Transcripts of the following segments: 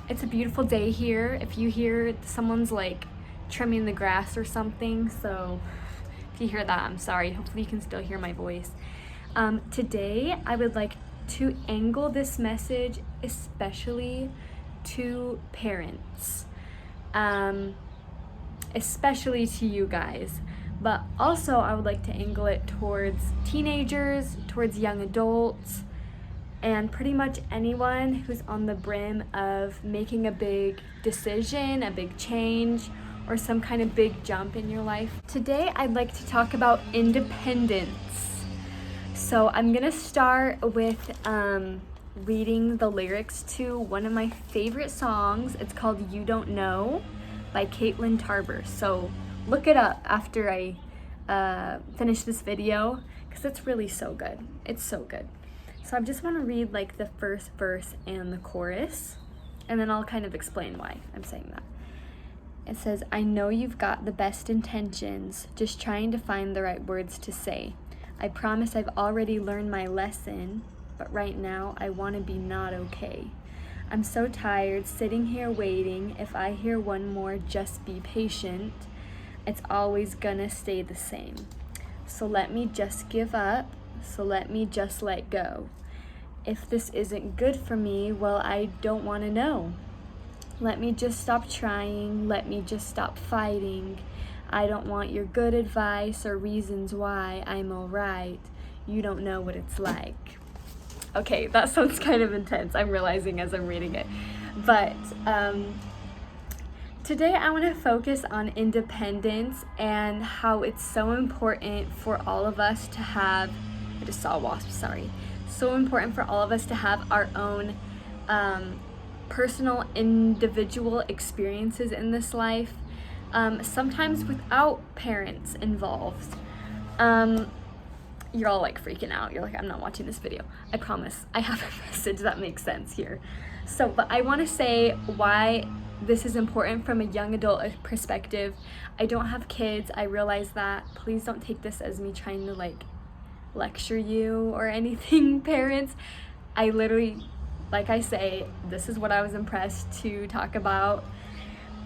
It's a beautiful day here. If you hear someone's like trimming the grass or something, so if you hear that, I'm sorry. Hopefully you can still hear my voice. Today, I would like to angle this message especially to parents, especially to you guys. But also, I would like to angle it towards teenagers, towards young adults, and pretty much anyone who's on the brim of making a big decision, a big change, or some kind of big jump in your life. Today, I'd like to talk about independence. So I'm gonna start with reading the lyrics to one of my favorite songs. It's called You Don't Know by Caitlin Tarver. So look it up after I finish this video because it's really so good. It's so good. So I just want to read like the first verse and the chorus, and then I'll kind of explain why I'm saying that. It says, I know you've got the best intentions, just trying to find the right words to say. I promise I've already learned my lesson, but right now I want to be not okay. I'm so tired sitting here waiting. If I hear one more, just be patient. It's always gonna stay the same. So let me just give up. So let me just let go. If this isn't good for me, well, I don't want to know. Let me just stop trying. Let me just stop fighting. I don't want your good advice or reasons why I'm all right. You don't know what it's like. Okay, that sounds kind of intense, I'm realizing as I'm reading it. But today I want to focus on independence and how it's so important for all of us to have, I just saw a wasp, sorry. So important for all of us to have our own personal, individual experiences in this life, sometimes without parents involved. You're all like freaking out. You're like, I'm not watching this video. I promise I have a message that makes sense here. So, but I want to say why this is important from a young adult perspective. I don't have kids. I realize that. Please don't take this as me trying to like lecture you or anything, parents. I literally, like I say, this is what I was impressed to talk about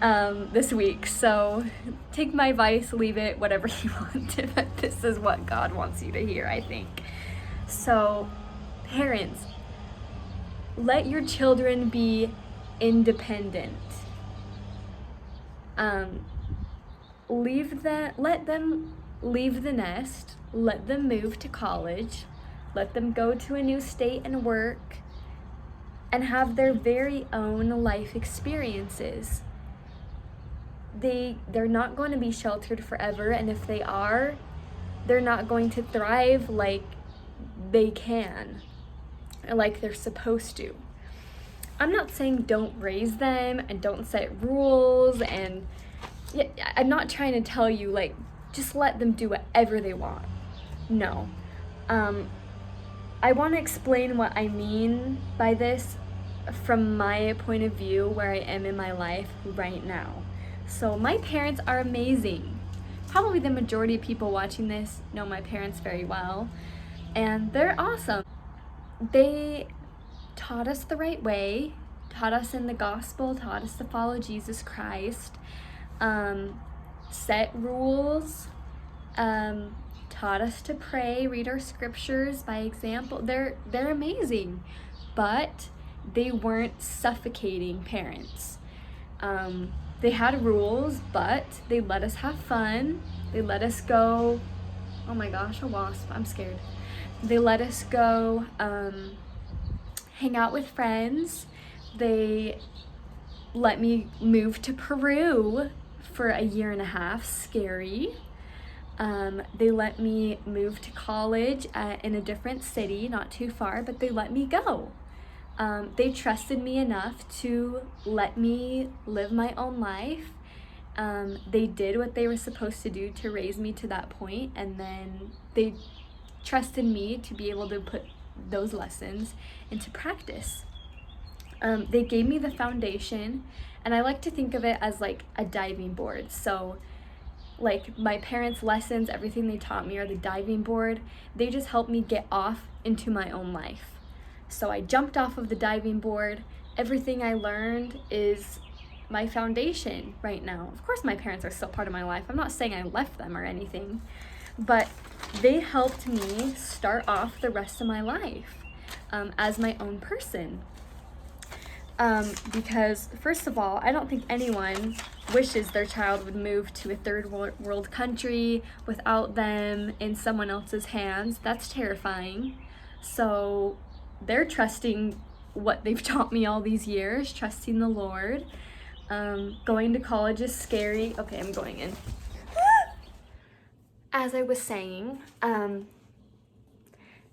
this week. So take my advice, leave it, whatever you want, but this is what God wants you to hear, I think. So parents, let your children be independent. Let them leave the nest, let them move to college, let them go to a new state and work, and have their very own life experiences. They're not going to be sheltered forever, and if they are, they're not going to thrive like they can, like they're supposed to. I'm not saying don't raise them and don't set rules, and I'm not trying to tell you like just let them do whatever they want. No. I want to explain what I mean by this from my point of view, where I am in my life right now. So my parents are amazing. Probably the majority of people watching this know my parents very well, and they're awesome. They taught us the right way, taught us in the gospel, taught us to follow Jesus Christ, set rules, taught us to pray, read our scriptures by example. They're amazing, but they weren't suffocating parents. They had rules, but they let us have fun. They let us go, oh my gosh, a wasp, I'm scared. They let us go hang out with friends. They let me move to Peru for a year and a half, scary. They let me move to college in a different city, not too far, but they let me go. They trusted me enough to let me live my own life. They did what they were supposed to do to raise me to that point, and then they trusted me to be able to put those lessons into practice. They gave me the foundation, and I like to think of it as like a diving board. So like my parents' lessons, everything they taught me are the diving board. They just helped me get off into my own life. So I jumped off of the diving board everything I learned is my foundation right now. Of course, my parents are still part of my life. I'm not saying I left them or anything, but they helped me start off the rest of my life as my own person. Because first of all, I don't think anyone wishes their child would move to a third world country without them in someone else's hands. That's terrifying. So they're trusting what they've taught me all these years, trusting the Lord. Going to college is scary. Okay, I'm going in. As I was saying,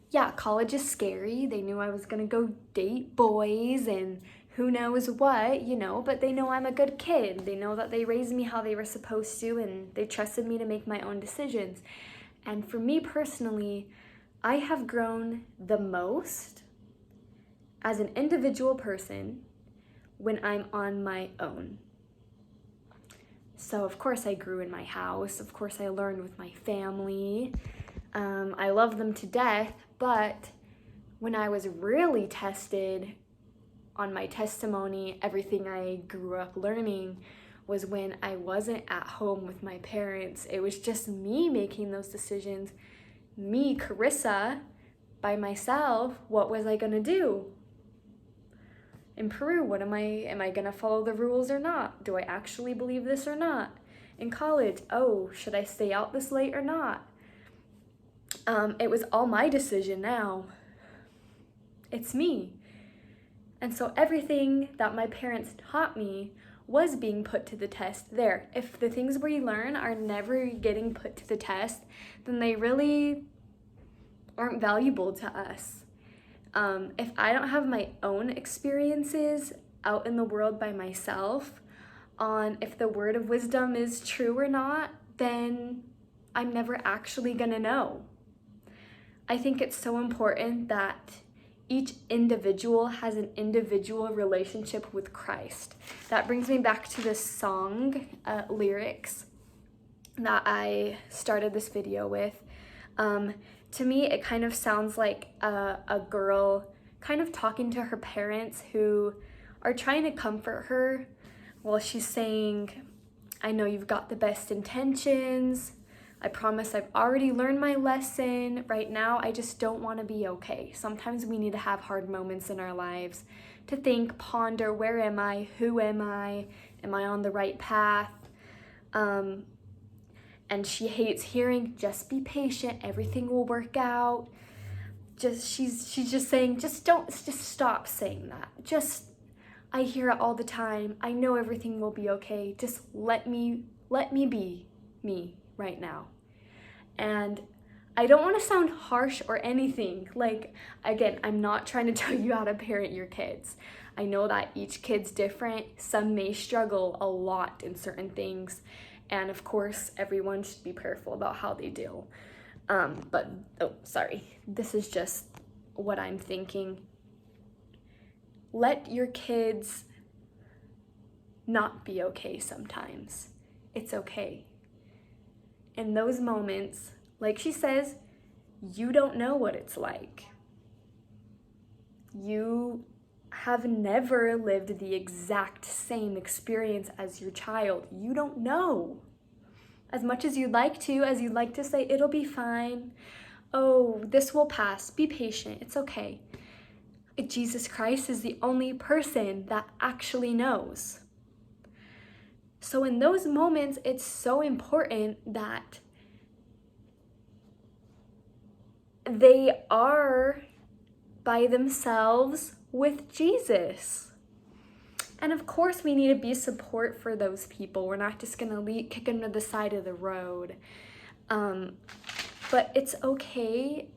yeah, college is scary. They knew I was gonna go date boys and who knows what, you know, but they know I'm a good kid. They know that they raised me how they were supposed to, and they trusted me to make my own decisions. And for me personally, I have grown the most as an individual person when I'm on my own. So of course I grew in my house. Of course I learned with my family. I love them to death, but when I was really tested on my testimony, everything I grew up learning was when I wasn't at home with my parents. It was just me making those decisions. Me, Carissa, by myself. What was I gonna do? In Peru, am I gonna follow the rules or not? Do I actually believe this or not? In college, oh, should I stay out this late or not? It was all my decision now. It's me. And so everything that my parents taught me was being put to the test there. If the things we learn are never getting put to the test, then they really aren't valuable to us. If I don't have my own experiences out in the world by myself on if the word of wisdom is true or not, then I'm never actually gonna know. I think it's so important that each individual has an individual relationship with Christ. That brings me back to the song lyrics that I started this video with. To me, it kind of sounds like a girl kind of talking to her parents who are trying to comfort her while she's saying, I know you've got the best intentions. I promise I've already learned my lesson. Right now, I just don't want to be okay. Sometimes we need to have hard moments in our lives to think, ponder, where am I? Who am I? Am I on the right path? And she hates hearing, just be patient, everything will work out. She's just saying, just stop saying that. I hear it all the time. I know everything will be okay. Just let me be me right now. And I don't want to sound harsh or anything. Like, again, I'm not trying to tell you how to parent your kids. I know that each kid's different. Some may struggle a lot in certain things. And of course, everyone should be careful about how they deal. This is just what I'm thinking. Let your kids not be okay sometimes. It's okay. In those moments, like she says, you don't know what it's like. You have never lived the exact same experience as your child. You don't know. As much as you'd like to say, it'll be fine. Oh, this will pass. Be patient. It's okay. Jesus Christ is the only person that actually knows. So in those moments, it's so important that they are by themselves with Jesus. And of course, we need to be support for those people. We're not just gonna kick them to the side of the road. But it's okay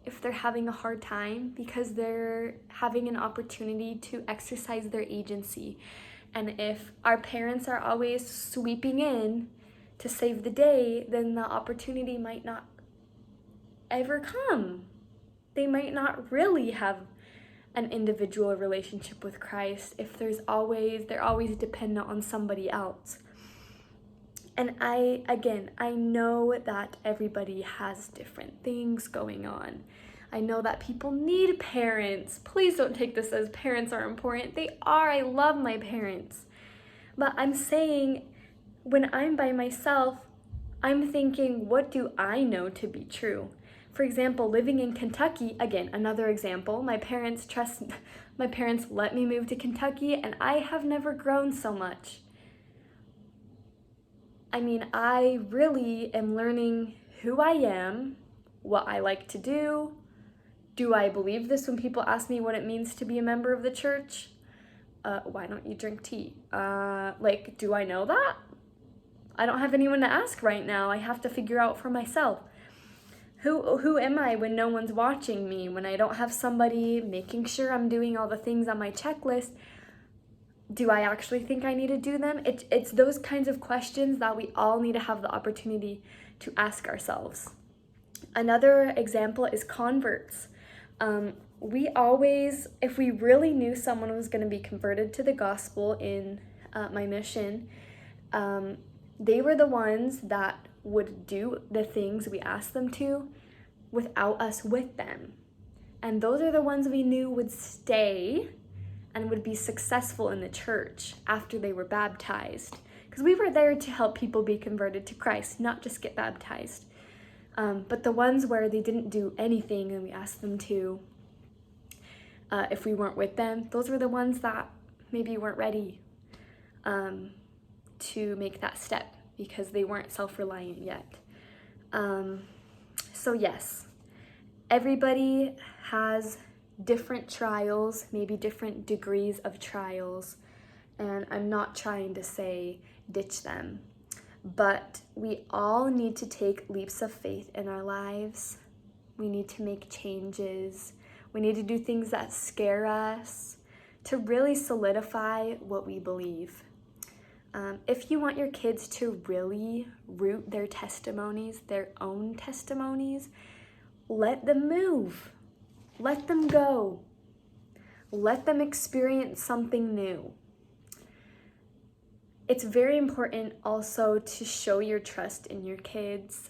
if they're having a hard time because they're having an opportunity to exercise their agency. And if our parents are always sweeping in to save the day, then the opportunity might not ever come. They might not really have an individual relationship with Christ if they're always dependent on somebody else. And I know that everybody has different things going on. I know that people need parents. Please don't take this as parents are important. They are. I love my parents. But I'm saying when I'm by myself, I'm thinking, what do I know to be true? For example, living in Kentucky, again, another example, my parents let me move to Kentucky, and I have never grown so much. I mean, I really am learning who I am, what I like to do. Do I believe this when people ask me what it means to be a member of the church? Why don't you drink tea? Do I know that? I don't have anyone to ask right now. I have to figure out for myself. Who am I when no one's watching me? When I don't have somebody making sure I'm doing all the things on my checklist? Do I actually think I need to do them? It's those kinds of questions that we all need to have the opportunity to ask ourselves. Another example is converts. We always, if we really knew someone was going to be converted to the gospel in my mission, they were the ones that would do the things we asked them to without us with them. And those are the ones we knew would stay and would be successful in the church after they were baptized. Because we were there to help people be converted to Christ, not just get baptized. But the ones where they didn't do anything and we asked them to, if we weren't with them, those were the ones that maybe weren't ready to make that step because they weren't self-reliant yet. So yes, everybody has different trials, maybe different degrees of trials, and I'm not trying to say ditch them, but we all need to take leaps of faith in our lives. We need to make changes. We need to do things that scare us to really solidify what we believe. If you want your kids to really root their testimonies, their own testimonies, let them move. Let them go. Let them experience something new. It's very important also to show your trust in your kids.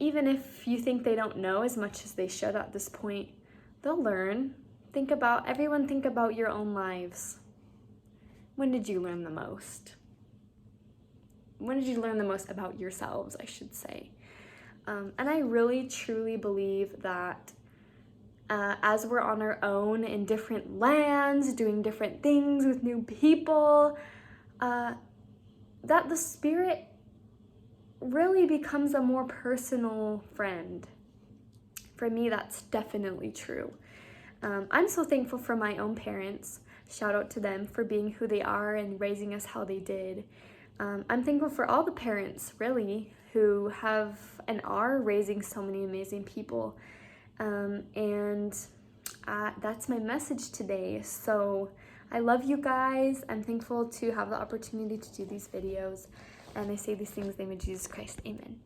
Even if you think they don't know as much as they should at this point, they'll learn. Everyone think about your own lives. When did you learn the most? When did you learn the most about yourselves, I should say? And I really, truly believe that as we're on our own in different lands, doing different things with new people, that the Spirit really becomes a more personal friend. For me, that's definitely true. I'm so thankful for my own parents. Shout out to them for being who they are and raising us how they did. I'm thankful for all the parents, really, who have and are raising so many amazing people. That's my message today. So I love you guys. I'm thankful to have the opportunity to do these videos. And I say these things in the name of Jesus Christ. Amen.